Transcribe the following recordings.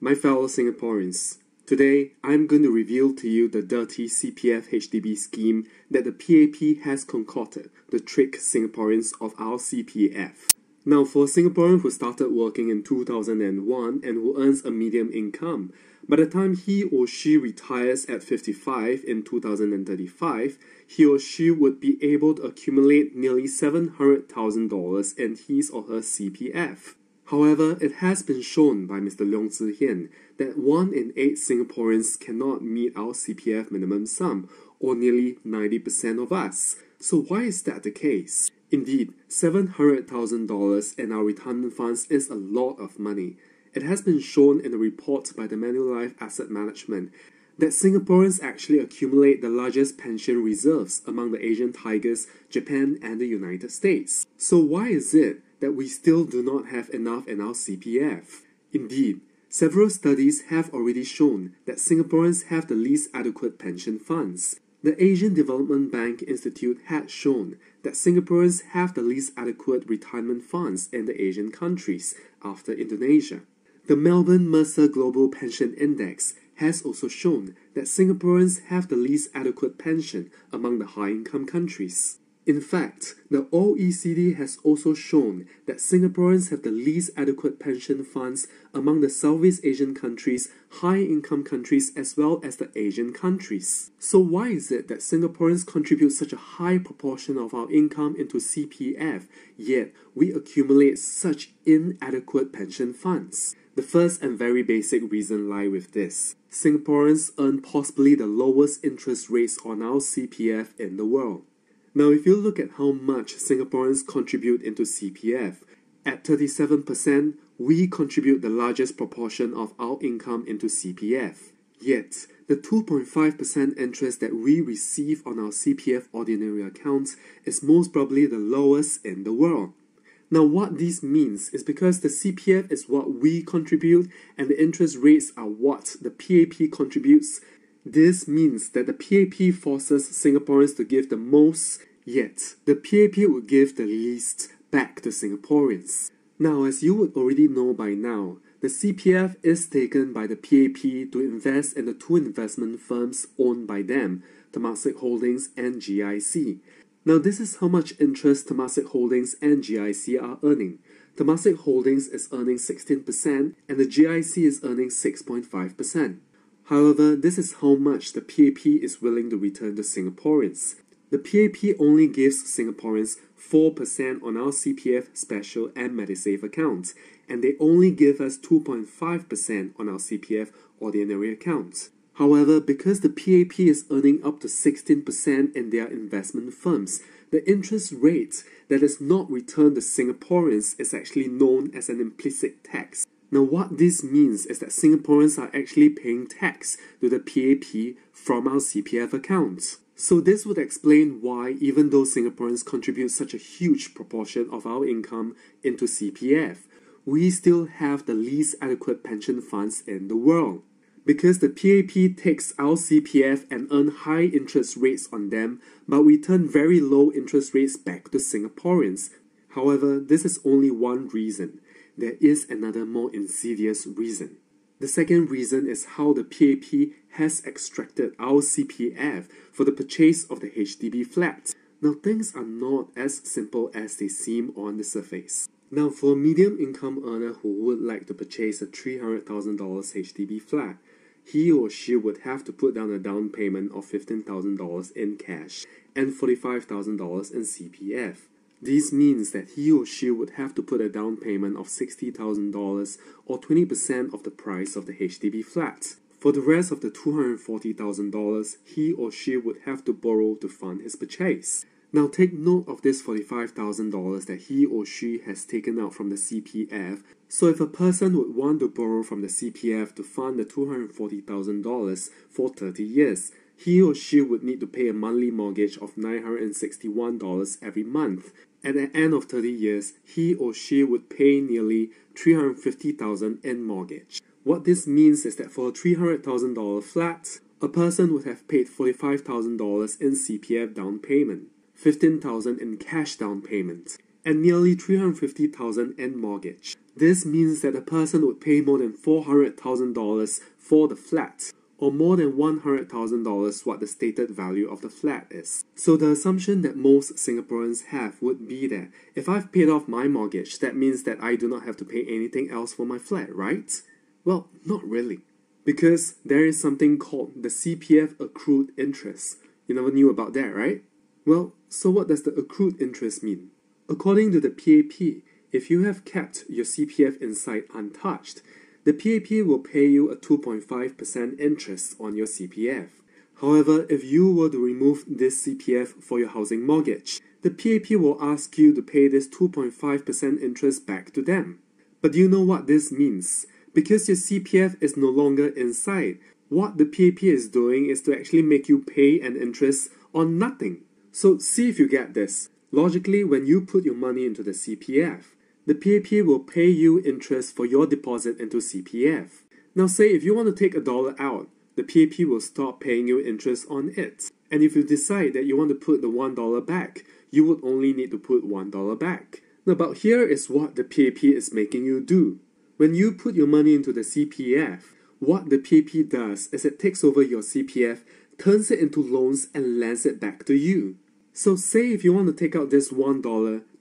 My fellow Singaporeans, today I'm going to reveal to you the dirty CPF HDB scheme that the PAP has concocted to trick Singaporeans of our CPF. Now, for a Singaporean who started working in 2001 and who earns a medium income, by the time he or she retires at 55 in 2035, he or she would be able to accumulate nearly $700,000 in his or her CPF. However, it has been shown by Mr. Leong Tze-Hien that 1 in 8 Singaporeans cannot meet our CPF minimum sum, or nearly 90% of us. So why is that the case? Indeed, $700,000 in our retirement funds is a lot of money. It has been shown in a report by the Manulife Asset Management that Singaporeans actually accumulate the largest pension reserves among the Asian tigers, Japan and the United States. So why is it that we still do not have enough in our CPF? Indeed, several studies have already shown that Singaporeans have the least adequate pension funds. The Asian Development Bank Institute had shown that Singaporeans have the least adequate retirement funds in the Asian countries after Indonesia. The Melbourne Mercer Global Pension Index has also shown that Singaporeans have the least adequate pension among the high-income countries. In fact, the OECD has also shown that Singaporeans have the least adequate pension funds among the Southeast Asian countries, high-income countries, as well as the Asian countries. So why is it that Singaporeans contribute such a high proportion of our income into CPF, yet we accumulate such inadequate pension funds? The first and very basic reason lie with this. Singaporeans earn possibly the lowest interest rates on our CPF in the world. Now, if you look at how much Singaporeans contribute into CPF, at 37%, we contribute the largest proportion of our income into CPF. Yet, the 2.5% interest that we receive on our CPF ordinary accounts is most probably the lowest in the world. Now, what this means is because the CPF is what we contribute and the interest rates are what the PAP contributes, this means that the PAP forces Singaporeans to give the most, yet the PAP would give the least back to Singaporeans. Now, as you would already know by now, the CPF is taken by the PAP to invest in the two investment firms owned by them, Temasek Holdings and GIC. Now, this is how much interest Temasek Holdings and GIC are earning. Temasek Holdings is earning 16% and the GIC is earning 6.5%. However, this is how much the PAP is willing to return to Singaporeans. The PAP only gives Singaporeans 4% on our CPF Special and MediSave accounts, and they only give us 2.5% on our CPF Ordinary accounts. However, because the PAP is earning up to 16% in their investment firms, the interest rate that is not returned to Singaporeans is actually known as an implicit tax. Now, what this means is that Singaporeans are actually paying tax to the PAP from our CPF accounts. So this would explain why, even though Singaporeans contribute such a huge proportion of our income into CPF, we still have the least adequate pension funds in the world. Because the PAP takes our CPF and earn high interest rates on them, but we turn very low interest rates back to Singaporeans. However, this is only one reason. There is another more insidious reason. The second reason is how the PAP has extracted our CPF for the purchase of the HDB flat. Now, things are not as simple as they seem on the surface. Now, for a medium income earner who would like to purchase a $300,000 HDB flat, he or she would have to put down a down payment of $15,000 in cash and $45,000 in CPF. This means that he or she would have to put a down payment of $60,000 or 20% of the price of the HDB flat. For the rest of the $240,000, he or she would have to borrow to fund his purchase. Now, take note of this $45,000 that he or she has taken out from the CPF. So if a person would want to borrow from the CPF to fund the $240,000 for 30 years, he or she would need to pay a monthly mortgage of $961 every month. At the end of 30 years, he or she would pay nearly $350,000 in mortgage. What this means is that for a $300,000 flat, a person would have paid $45,000 in CPF down payment, $15,000 in cash down payment, and nearly $350,000 in mortgage. This means that a person would pay more than $400,000 for the flat, or more than $100,000 what the stated value of the flat is. So the assumption that most Singaporeans have would be that if I've paid off my mortgage, that means that I do not have to pay anything else for my flat, right? Well, not really. Because there is something called the CPF accrued interest. You never knew about that, right? Well, so what does the accrued interest mean? According to the PAP, if you have kept your CPF inside untouched, the PAP will pay you a 2.5% interest on your CPF. However, if you were to remove this CPF for your housing mortgage, the PAP will ask you to pay this 2.5% interest back to them. But do you know what this means? Because your CPF is no longer inside, what the PAP is doing is to actually make you pay an interest on nothing. So see if you get this. Logically, when you put your money into the CPF, the PAP will pay you interest for your deposit into CPF. Now say if you want to take $1 out, the PAP will stop paying you interest on it. And if you decide that you want to put the $1 back, you would only need to put $1 back. Now but here is what the PAP is making you do. When you put your money into the CPF, what the PAP does is it takes over your CPF, turns it into loans and lends it back to you. So say if you want to take out this $1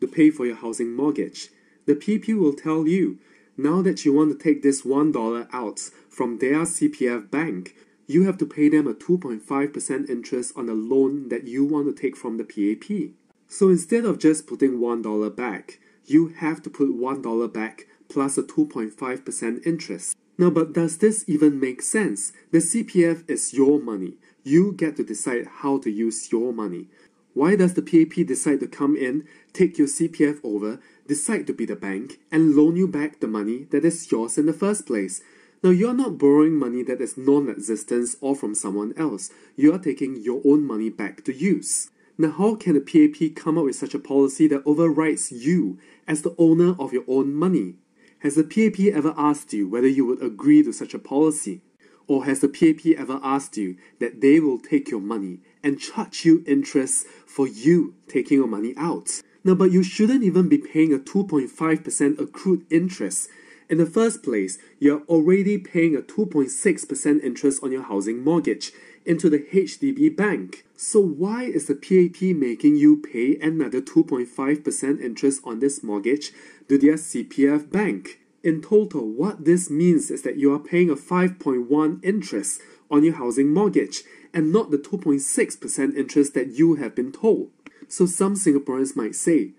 to pay for your housing mortgage, the PAP will tell you, now that you want to take this $1 out from their CPF bank, you have to pay them a 2.5% interest on the loan that you want to take from the PAP. So instead of just putting $1 back, you have to put $1 back plus a 2.5% interest. Now, but does this even make sense? The CPF is your money. You get to decide how to use your money. Why does the PAP decide to come in, take your CPF over, decide to be the bank, and loan you back the money that is yours in the first place? Now, you're not borrowing money that is non-existent or from someone else. You are taking your own money back to use. Now, how can the PAP come up with such a policy that overrides you as the owner of your own money? Has the PAP ever asked you whether you would agree to such a policy? Or has the PAP ever asked you that they will take your money and charge you interest for you taking your money out? Now, but you shouldn't even be paying a 2.5% accrued interest. In the first place, you're already paying a 2.6% interest on your housing mortgage into the HDB bank. So why is the PAP making you pay another 2.5% interest on this mortgage to their CPF bank? In total, what this means is that you are paying a 5.1% interest on your housing mortgage and not the 2.6% interest that you have been told. So some Singaporeans might say,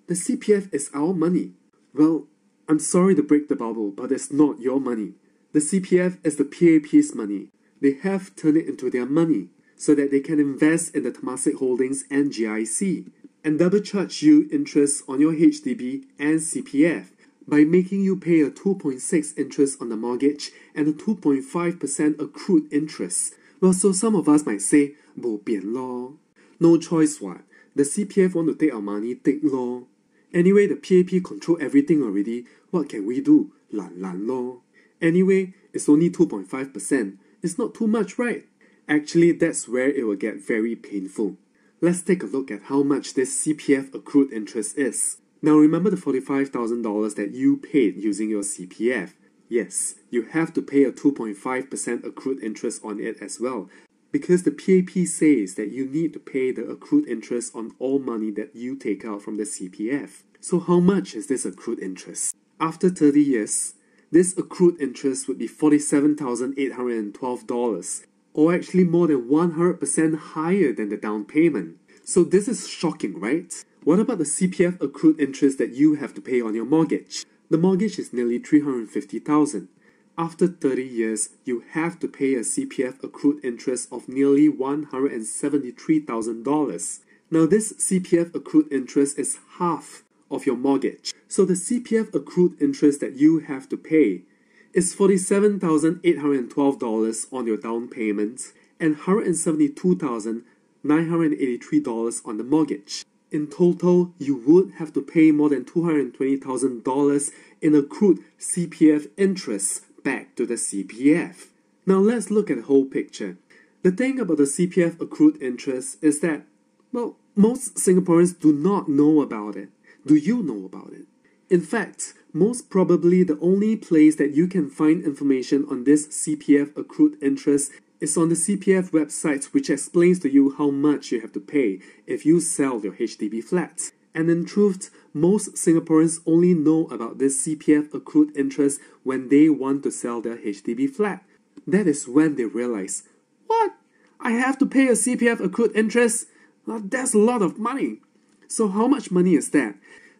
the CPF is our money. Well, I'm sorry to break the bubble, but it's not your money. The CPF is the PAP's money. They have turned it into their money so that they can invest in the Temasek Holdings and GIC and double charge you interest on your HDB and CPF by making you pay a 2.6% interest on the mortgage and a 2.5% accrued interest. Well, so some of us might say, bo bian lor. No choice what? The CPF want to take our money, take lor. Anyway, the PAP control everything already. What can we do? Lan lan lor. Anyway, it's only 2.5%. It's not too much, right? Actually, that's where it will get very painful. Let's take a look at how much this CPF accrued interest is. Now remember the $45,000 that you paid using your CPF. Yes, you have to pay a 2.5% accrued interest on it as well, because the PAP says that you need to pay the accrued interest on all money that you take out from the CPF. So how much is this accrued interest? After 30 years, this accrued interest would be $47,812, or actually more than 100% higher than the down payment. So this is shocking, right? What about the CPF accrued interest that you have to pay on your mortgage? The mortgage is nearly $350,000. After 30 years, you have to pay a CPF accrued interest of nearly $173,000. Now this CPF accrued interest is half of your mortgage. So the CPF accrued interest that you have to pay is $47,812 on your down payment and $172,983 on the mortgage. In total, you would have to pay more than $220,000 in accrued CPF interest back to the CPF. Now let's look at the whole picture. The thing about the CPF accrued interest is that, well, most Singaporeans do not know about it. Do you know about it? In fact, most probably the only place that you can find information on this CPF accrued interest is on the CPF website, which explains to you how much you have to pay if you sell your HDB flat. And in truth, most Singaporeans only know about this CPF accrued interest when they want to sell their HDB flat. That is when they realize, what? I have to pay a CPF accrued interest? Well, that's a lot of money. So how much money is that?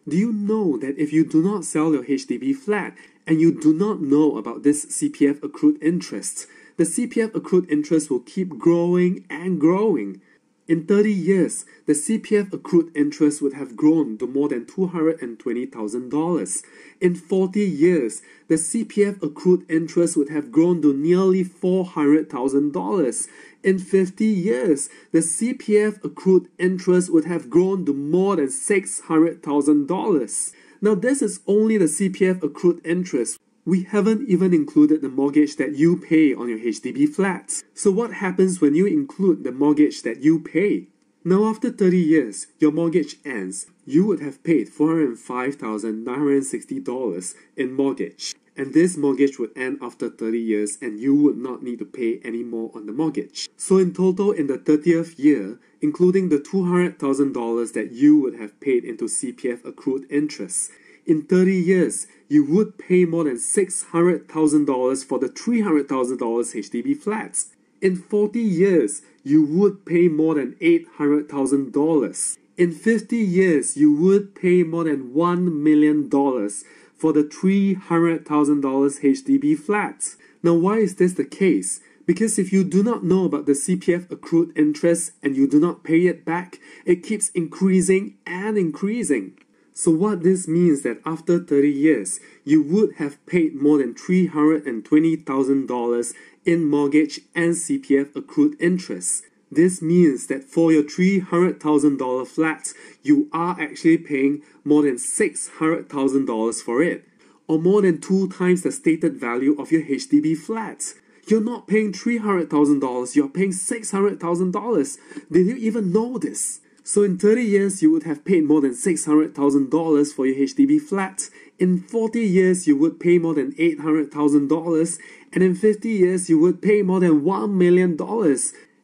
Do you know that if you do not sell your HDB flat and you do not know about this CPF accrued interest, the CPF accrued interest will keep growing and growing. In 30 years, the CPF accrued interest would have grown to more than $220,000. In 40 years, the CPF accrued interest would have grown to nearly $400,000. In 50 years, the CPF accrued interest would have grown to more than $600,000. Now, this is only the CPF accrued interest. We haven't even included the mortgage that you pay on your HDB flat. So what happens when you include the mortgage that you pay? Now after 30 years, your mortgage ends. You would have paid $405,960 in mortgage. And this mortgage would end after 30 years and you would not need to pay any more on the mortgage. So in total, in the 30th year, including the $200,000 that you would have paid into CPF accrued interest, in 30 years, you would pay more than $600,000 for the $300,000 HDB flats. In 40 years, you would pay more than $800,000. In 50 years, you would pay more than $1 million for the $300,000 HDB flats. Now, why is this the case? Because if you do not know about the CPF accrued interest and you do not pay it back, it keeps increasing and increasing. So what this means that after 30 years, you would have paid more than $320,000 in mortgage and CPF accrued interest. This means that for your $300,000 flat, you are actually paying more than $600,000 for it, or more than 2 times the stated value of your HDB flat. You're not paying $300,000, you're paying $600,000. Did you even know this? So in 30 years, you would have paid more than $600,000 for your HDB flat. In 40 years, you would pay more than $800,000. And in 50 years, you would pay more than $1 million.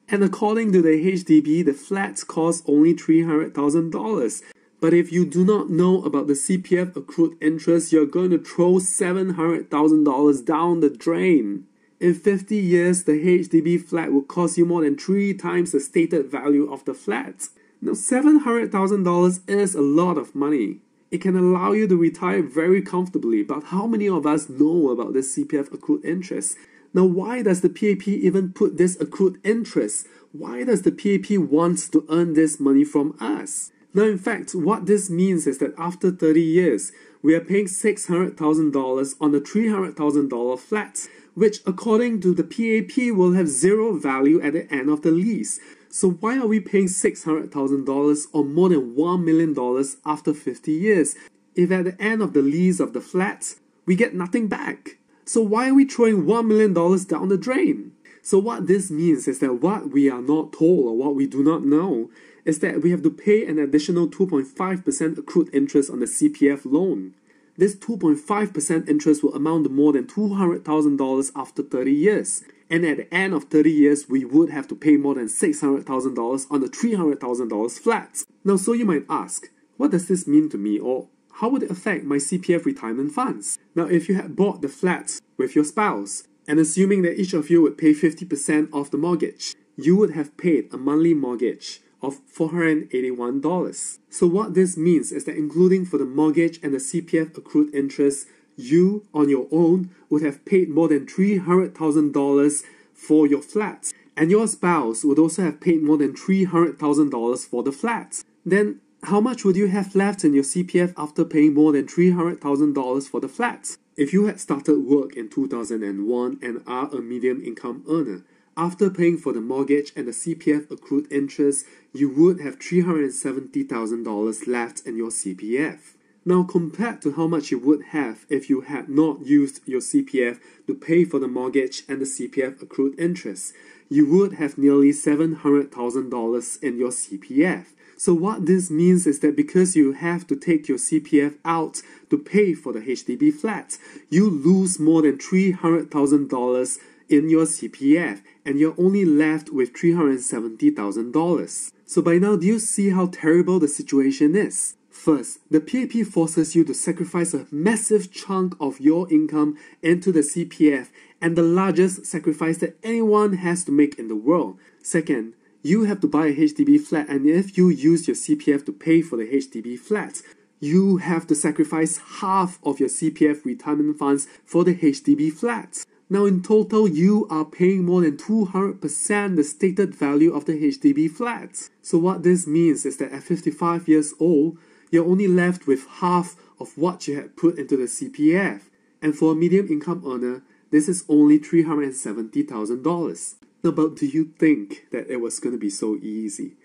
And according to the HDB, the flats cost only $300,000. But if you do not know about the CPF accrued interest, you're going to throw $700,000 down the drain. In 50 years, the HDB flat will cost you more than 3 times the stated value of the flat. Now, $700,000 is a lot of money. It can allow you to retire very comfortably, but how many of us know about this CPF accrued interest? Now, why does the PAP even put this accrued interest? Why does the PAP want to earn this money from us? Now, in fact, what this means is that after 30 years, we are paying $600,000 on the $300,000 flats, which according to the PAP will have 0 value at the end of the lease. So why are we paying $600,000 or more than $1 million after 50 years if at the end of the lease of the flats, we get nothing back? So why are we throwing $1 million down the drain? So what this means is that what we are not told or what we do not know is that we have to pay an additional 2.5% accrued interest on the CPF loan. This 2.5% interest will amount to more than $200,000 after 30 years. And at the end of 30 years, we would have to pay more than $600,000 on the $300,000 flats. Now, so you might ask, what does this mean to me, or how would it affect my CPF retirement funds? Now, if you had bought the flats with your spouse, and assuming that each of you would pay 50% of the mortgage, you would have paid a monthly mortgage of $481. So what this means is that including for the mortgage and the CPF accrued interest, you, on your own, would have paid more than $300,000 for your flat. And your spouse would also have paid more than $300,000 for the flat. Then, how much would you have left in your CPF after paying more than $300,000 for the flat? If you had started work in 2001 and are a medium income earner, after paying for the mortgage and the CPF accrued interest, you would have $370,000 left in your CPF. Now, compared to how much you would have if you had not used your CPF to pay for the mortgage and the CPF accrued interest, you would have nearly $700,000 in your CPF. So what this means is that because you have to take your CPF out to pay for the HDB flat, you lose more than $300,000 in your CPF, and you're only left with $370,000. So by now, do you see how terrible the situation is? First, the PAP forces you to sacrifice a massive chunk of your income into the CPF, and the largest sacrifice that anyone has to make in the world. Second, you have to buy a HDB flat, and if you use your CPF to pay for the HDB flat, you have to sacrifice half of your CPF retirement funds for the HDB flat. Now in total, you are paying more than 200% the stated value of the HDB flat. So what this means is that at 55 years old, you're only left with half of what you had put into the CPF. And for a medium income earner, this is only $370,000. Now, but do you think that it was going to be so easy?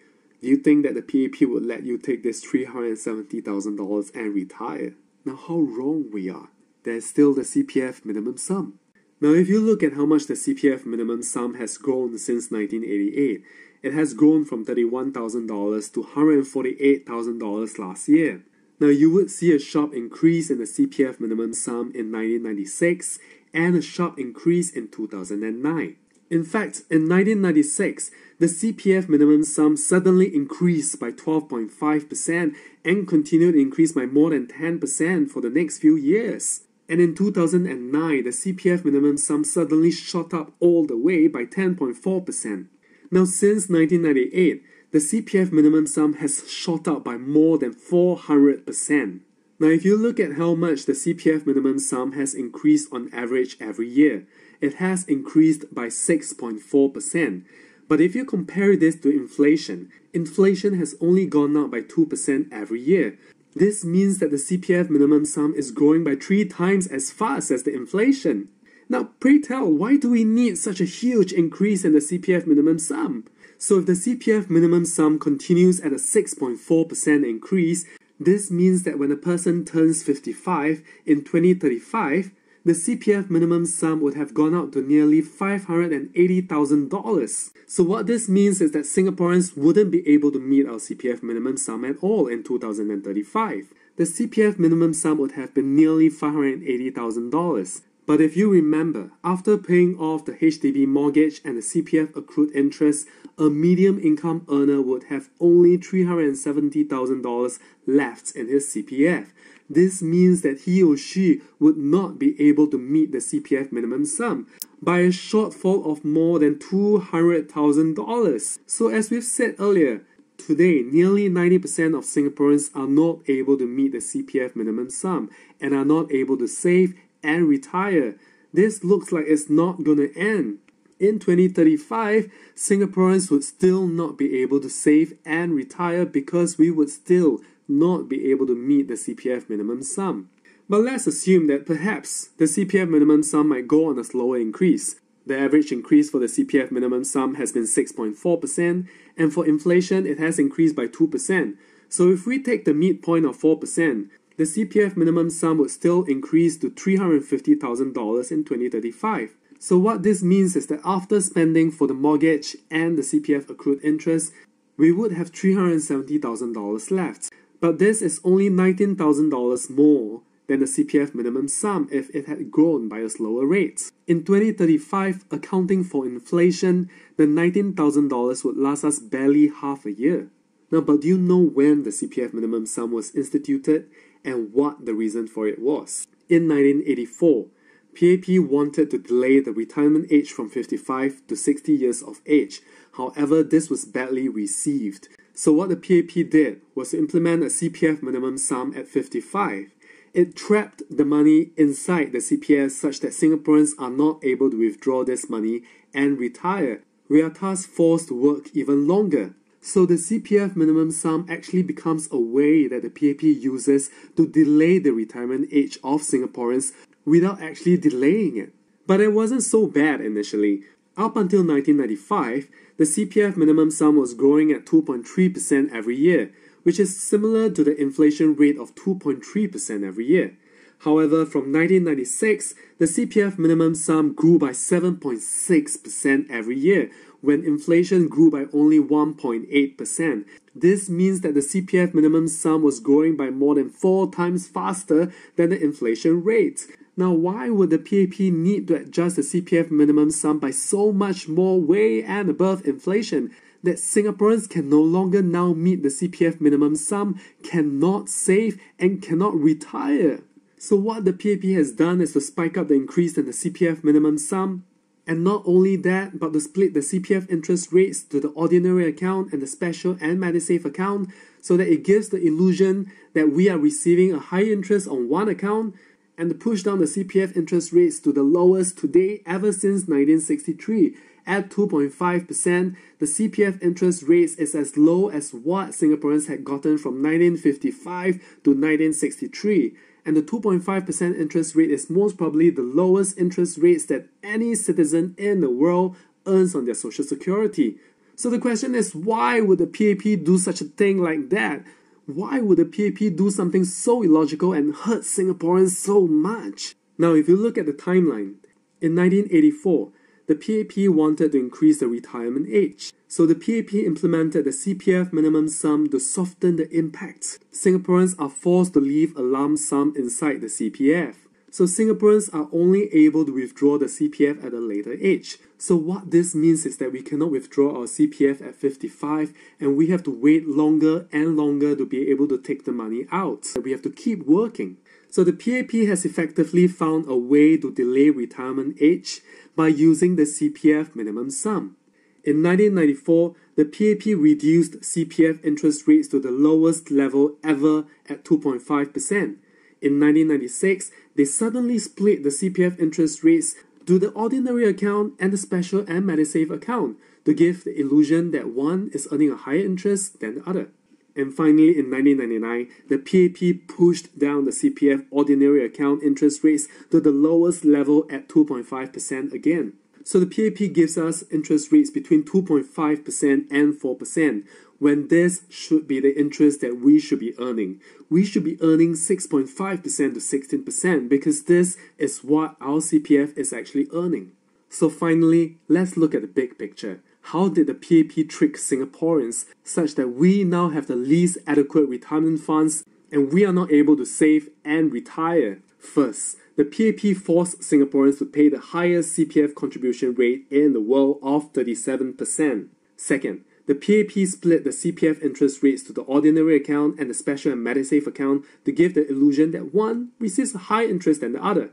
Do you think that the PAP would let you take this $370,000 and retire? Now, how wrong we are. There's still the CPF minimum sum. Now, if you look at how much the CPF minimum sum has grown since 1988, it has grown from $31,000 to $148,000 last year. Now, you would see a sharp increase in the CPF minimum sum in 1996 and a sharp increase in 2009. In fact, in 1996, the CPF minimum sum suddenly increased by 12.5% and continued to increase by more than 10% for the next few years. And in 2009, the CPF minimum sum suddenly shot up all the way by 10.4%. Now, since 1998, the CPF minimum sum has shot up by more than 400%. Now, if you look at how much the CPF minimum sum has increased on average every year, it has increased by 6.4%. But if you compare this to inflation, inflation has only gone up by 2% every year. This means that the CPF minimum sum is growing by 3 times as fast as the inflation. Now, pray tell, why do we need such a huge increase in the CPF minimum sum? So if the CPF minimum sum continues at a 6.4% increase, this means that when a person turns 55 in 2035, the CPF minimum sum would have gone up to nearly $580,000. So what this means is that Singaporeans wouldn't be able to meet our CPF minimum sum at all in 2035. The CPF minimum sum would have been nearly $580,000. But if you remember, after paying off the HDB mortgage and the CPF accrued interest, a medium income earner would have only $370,000 left in his CPF. This means that he or she would not be able to meet the CPF minimum sum by a shortfall of more than $200,000. So as we've said earlier, today nearly 90% of Singaporeans are not able to meet the CPF minimum sum and are not able to save and retire. This looks like it's not going to end. In 2035, Singaporeans would still not be able to save and retire because we would still not be able to meet the CPF minimum sum. But let's assume that perhaps the CPF minimum sum might go on a slower increase. The average increase for the CPF minimum sum has been 6.4%, and for inflation it has increased by 2%. So if we take the midpoint of 4%, the CPF minimum sum would still increase to $350,000 in 2035. So what this means is that after spending for the mortgage and the CPF accrued interest, we would have $370,000 left. But this is only $19,000 more than the CPF minimum sum if it had grown by a slower rate. In 2035, accounting for inflation, the $19,000 would last us barely half a year. Now, but do you know when the CPF minimum sum was instituted and what the reason for it was? In 1984, PAP wanted to delay the retirement age from 55 to 60 years of age. However, this was badly received. So what the PAP did was to implement a CPF minimum sum at 55. It trapped the money inside the CPF such that Singaporeans are not able to withdraw this money and retire. We are thus forced to work even longer. So the CPF minimum sum actually becomes a way that the PAP uses to delay the retirement age of Singaporeans without actually delaying it. But it wasn't so bad initially. Up until 1995, the CPF minimum sum was growing at 2.3% every year, which is similar to the inflation rate of 2.3% every year. However, from 1996, the CPF minimum sum grew by 7.6% every year, when inflation grew by only 1.8%. This means that the CPF minimum sum was growing by more than 4 times faster than the inflation rate. Now, why would the PAP need to adjust the CPF minimum sum by so much more way and above inflation that Singaporeans can no longer now meet the CPF minimum sum, cannot save, and cannot retire? So what the PAP has done is to spike up the increase in the CPF minimum sum, and not only that, but to split the CPF interest rates to the ordinary account and the special and MediSave account, so that it gives the illusion that we are receiving a high interest on one account, and to push down the CPF interest rates to the lowest to date ever since 1963. At 2.5%, the CPF interest rates is as low as what Singaporeans had gotten from 1955 to 1963. And the 2.5% interest rate is most probably the lowest interest rates that any citizen in the world earns on their social security. So the question is, why would the PAP do such a thing like that? Why would the PAP do something so illogical and hurt Singaporeans so much? Now, if you look at the timeline, in 1984, the PAP wanted to increase the retirement age. So the PAP implemented the CPF minimum sum to soften the impact. Singaporeans are forced to leave a lump sum inside the CPF. So Singaporeans are only able to withdraw the CPF at a later age. So what this means is that we cannot withdraw our CPF at 55, and we have to wait longer and longer to be able to take the money out. We have to keep working. So the PAP has effectively found a way to delay retirement age by using the CPF minimum sum. In 1994, the PAP reduced CPF interest rates to the lowest level ever at 2.5%. In 1996, they suddenly split the CPF interest rates to the ordinary account and the special and MediSave account to give the illusion that one is earning a higher interest than the other. And finally, in 1999, the PAP pushed down the CPF ordinary account interest rates to the lowest level at 2.5% again. So the PAP gives us interest rates between 2.5% and 4%, when this should be the interest that we should be earning. We should be earning 6.5% to 16% because this is what our CPF is actually earning. So finally, let's look at the big picture. How did the PAP trick Singaporeans such that we now have the least adequate retirement funds and we are not able to save and retire? First, the PAP forced Singaporeans to pay the highest CPF contribution rate in the world of 37%. Second, the PAP split the CPF interest rates to the ordinary account and the special and MediSave account to give the illusion that one receives a higher interest than the other.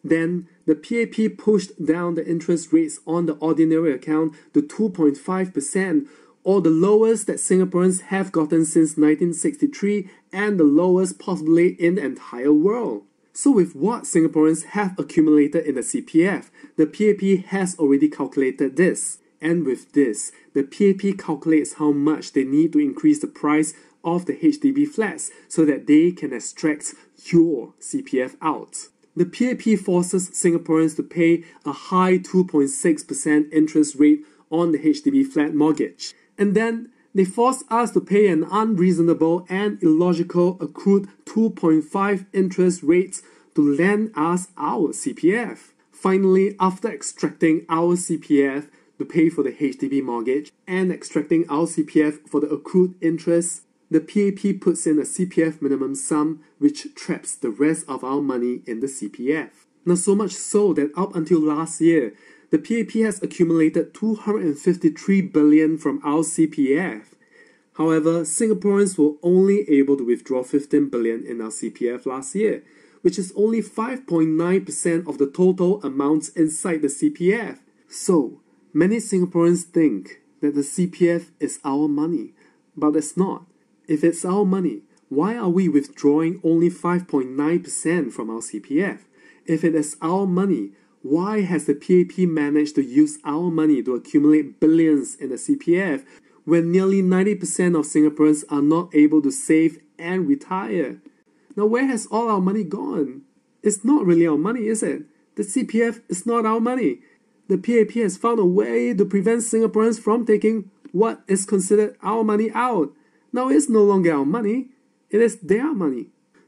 Then, the PAP pushed down the interest rates on the ordinary account to 2.5%, or the lowest that Singaporeans have gotten since 1963 and the lowest possibly in the entire world. So with what Singaporeans have accumulated in the CPF, the PAP has already calculated this. And with this, the PAP calculates how much they need to increase the price of the HDB flats so that they can extract your CPF out. The PAP forces Singaporeans to pay a high 2.6% interest rate on the HDB flat mortgage. And then they force us to pay an unreasonable and illogical accrued 2.5 interest rates to lend us our CPF. Finally, after extracting our CPF to pay for the HDB mortgage and extracting our CPF for the accrued interest, the PAP puts in a CPF minimum sum which traps the rest of our money in the CPF. Now, so much so that up until last year, the PAP has accumulated 253 billion from our CPF. However, Singaporeans were only able to withdraw 15 billion in our CPF last year, which is only 5.9% of the total amounts inside the CPF. So, many Singaporeans think that the CPF is our money, but it's not. If it's our money, why are we withdrawing only 5.9% from our CPF? If it is our money, why has the PAP managed to use our money to accumulate billions in the CPF when nearly 90% of Singaporeans are not able to save and retire? Now, where has all our money gone? It's not really our money, is it? The CPF is not our money. The PAP has found a way to prevent Singaporeans from taking what is considered our money out. Now it's no longer our money, it is their money.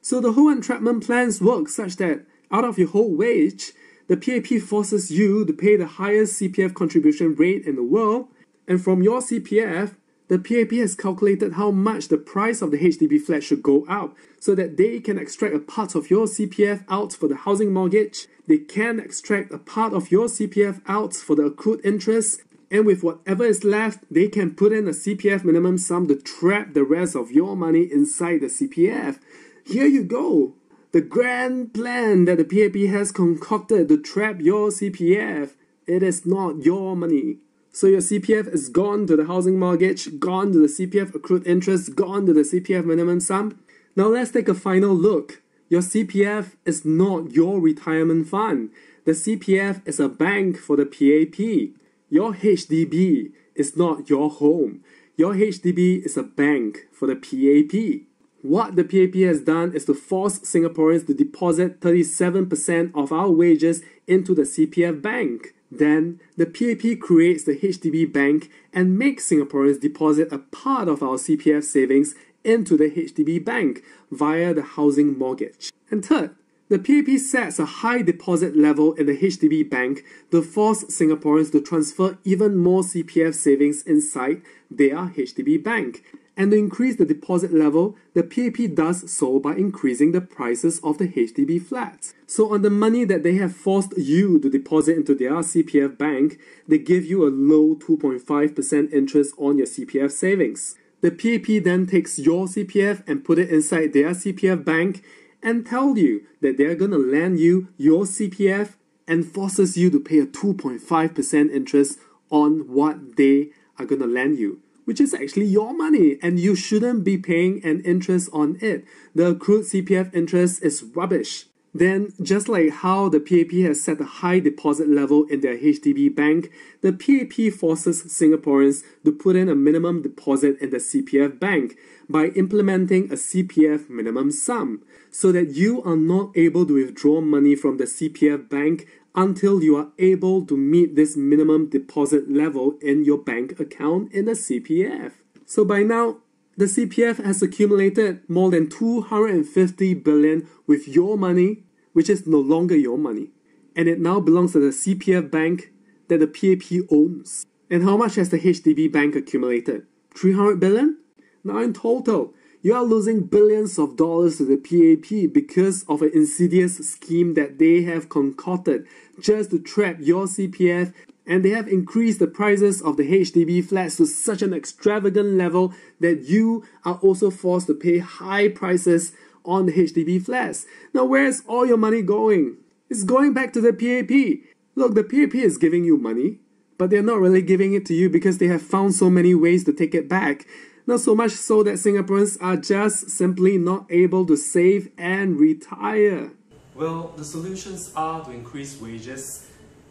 So the whole entrapment plans work such that out of your whole wage, the PAP forces you to pay the highest CPF contribution rate in the world, and from your CPF, the PAP has calculated how much the price of the HDB flat should go up so that they can extract a part of your CPF out for the housing mortgage, they can extract a part of your CPF out for the accrued interest, and with whatever is left, they can put in a CPF minimum sum to trap the rest of your money inside the CPF. Here you go! The grand plan that the PAP has concocted to trap your CPF. It is not your money. So your CPF is gone to the housing mortgage, gone to the CPF accrued interest, gone to the CPF minimum sum. Now let's take a final look. Your CPF is not your retirement fund. The CPF is a bank for the PAP. Your HDB is not your home. Your HDB is a bank for the PAP. What the PAP has done is to force Singaporeans to deposit 37% of our wages into the CPF bank. Then, the PAP creates the HDB bank and makes Singaporeans deposit a part of our CPF savings into the HDB bank via the housing mortgage. And third, the PAP sets a high deposit level in the HDB bank to force Singaporeans to transfer even more CPF savings inside their HDB bank. And to increase the deposit level, the PAP does so by increasing the prices of the HDB flats. So on the money that they have forced you to deposit into their CPF bank, they give you a low 2.5% interest on your CPF savings. The PAP then takes your CPF and put it inside their CPF bank and tell you that they're going to lend you your CPF and forces you to pay a 2.5% interest on what they are going to lend you, which is actually your money and you shouldn't be paying an interest on it. The accrued CPF interest is rubbish. Then, just like how the PAP has set a high deposit level in their HDB bank, the PAP forces Singaporeans to put in a minimum deposit in the CPF bank by implementing a CPF minimum sum, so that you are not able to withdraw money from the CPF bank until you are able to meet this minimum deposit level in your bank account in the CPF. So by now, the CPF has accumulated more than 250 billion with your money, which is no longer your money. And it now belongs to the CPF bank that the PAP owns. And how much has the HDB bank accumulated? 300 billion? Now in total, you are losing billions of dollars to the PAP because of an insidious scheme that they have concocted just to trap your CPF, and they have increased the prices of the HDB flats to such an extravagant level that you are also forced to pay high prices on the HDB flats. Now where is all your money going? It's going back to the PAP. Look, the PAP is giving you money, but they're not really giving it to you because they have found so many ways to take it back. Not so much so that Singaporeans are just simply not able to save and retire. Well, the solutions are to increase wages,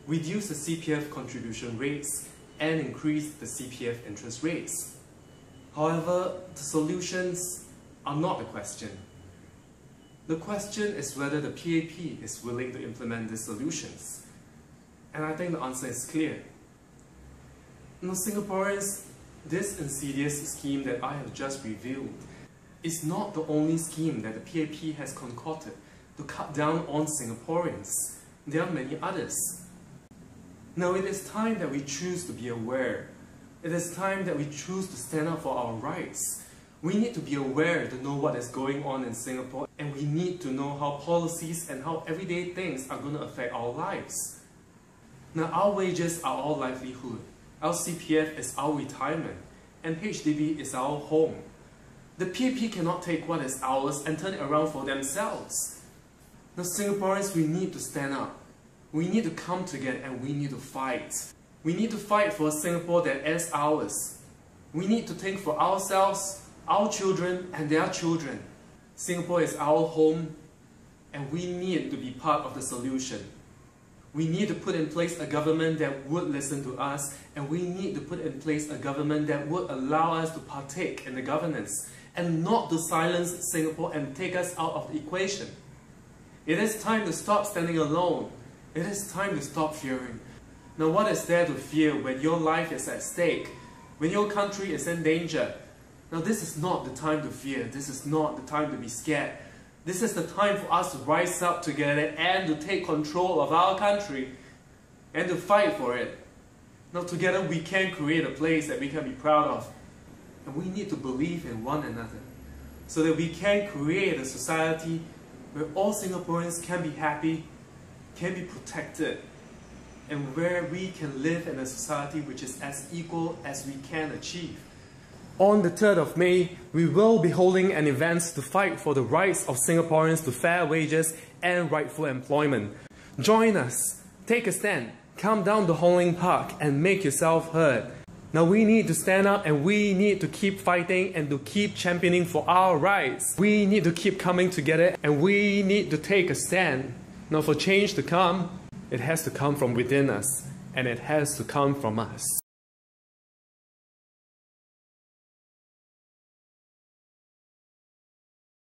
reduce the CPF contribution rates, and increase the CPF interest rates. However, the solutions are not the question. The question is whether the PAP is willing to implement these solutions. And I think the answer is clear. Now, Singaporeans, this insidious scheme that I have just revealed is not the only scheme that the PAP has concocted to cut down on Singaporeans. There are many others. Now it is time that we choose to be aware. It is time that we choose to stand up for our rights. We need to be aware to know what is going on in Singapore, and we need to know how policies and how everyday things are going to affect our lives. Now our wages are our livelihood. Our CPF is our retirement, and HDB is our home. The PAP cannot take what is ours and turn it around for themselves. Now Singaporeans, we need to stand up. We need to come together and we need to fight. We need to fight for a Singapore that is ours. We need to think for ourselves, our children and their children. Singapore is our home, and we need to be part of the solution. We need to put in place a government that would listen to us, and we need to put in place a government that would allow us to partake in the governance and not to silence Singapore and take us out of the equation. It is time to stop standing alone. It is time to stop fearing. Now what is there to fear when your life is at stake? When your country is in danger? Now this is not the time to fear. This is not the time to be scared. This is the time for us to rise up together and to take control of our country and to fight for it. Now together we can create a place that we can be proud of. And we need to believe in one another so that we can create a society where all Singaporeans can be happy, can be protected, and where we can live in a society which is as equal as we can achieve. On the 3rd of May, we will be holding an event to fight for the rights of Singaporeans to fair wages and rightful employment. Join us, take a stand, come down to Hong Lim Park and make yourself heard. Now we need to stand up and we need to keep fighting and to keep championing for our rights. We need to keep coming together and we need to take a stand. Now for change to come, it has to come from within us and it has to come from us.